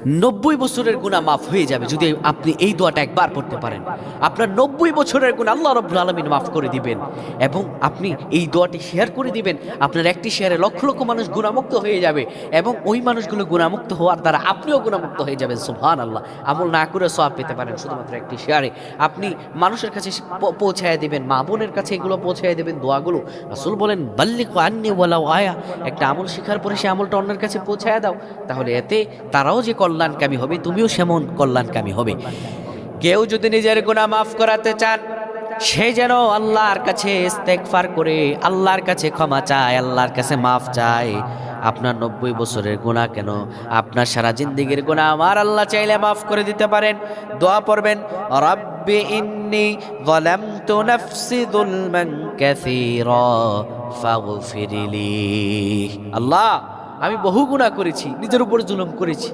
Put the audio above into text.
90 বছরের গুনাহ মাফ হয়ে যাবে যদি আপনি এই দোয়াটা একবার পড়তে পারেন। আপনার 90 বছরের গুনাহ আল্লাহ রাব্বুল আলামিন মাফ করে দিবেন। এবং আপনি এই দোয়াটি শেয়ার করে দিবেন, আপনার একটি শেয়ারে লক্ষ লক্ষ মানুষ গুনাহমুক্ত হয়ে যাবে এবং ওই মানুষগুলো গুনাহমুক্ত হওয়ার দ্বারা আপনিও গুনাহমুক্ত হয়ে যাবেন। সুবহানাল্লাহ। আমল না করে সওয়াব পেতে পারেন শুধুমাত্র একটি শেয়ারে। আপনি মানুষের কাছে পৌঁছায় দিবেন, মা বোনের কাছে এগুলো পৌঁছায় দেবেন দোয়াগুলো। রাসূল বলেন বাল্লিগু আন্নি ওয়ালাউ আয়া, একটা আমল শেখার পরে সে আমলটা অন্যের কাছে পৌঁছায় দাও, তাহলে এতে তারাও যে কল্যাণকামী হবে, তুমিও সেমন কল্যাণকামী হবে। কেউ যদি নিজের গুনাহ মাফ করাতে চান, সে যেন আল্লাহর কাছে ইস্তেগফার করে আল্লাহর কাছে ক্ষমা চায়, আল্লাহর কাছে মাফ চায়। আপনার 90 বছরের গুনাহ কেন, আপনার সারা জিন্দেগীর গুনাহ আমার আল্লাহ চাইলে মাফ করে দিতে পারেন। দোয়া পড়বেন, রাব্বি ইন্নী যালামতু নাফসি যুলমান কাসীরা ফাগফিরলি। আল্লাহ, আমি বহু গুনাহ করেছি, নিজের উপর জুলুম করেছি,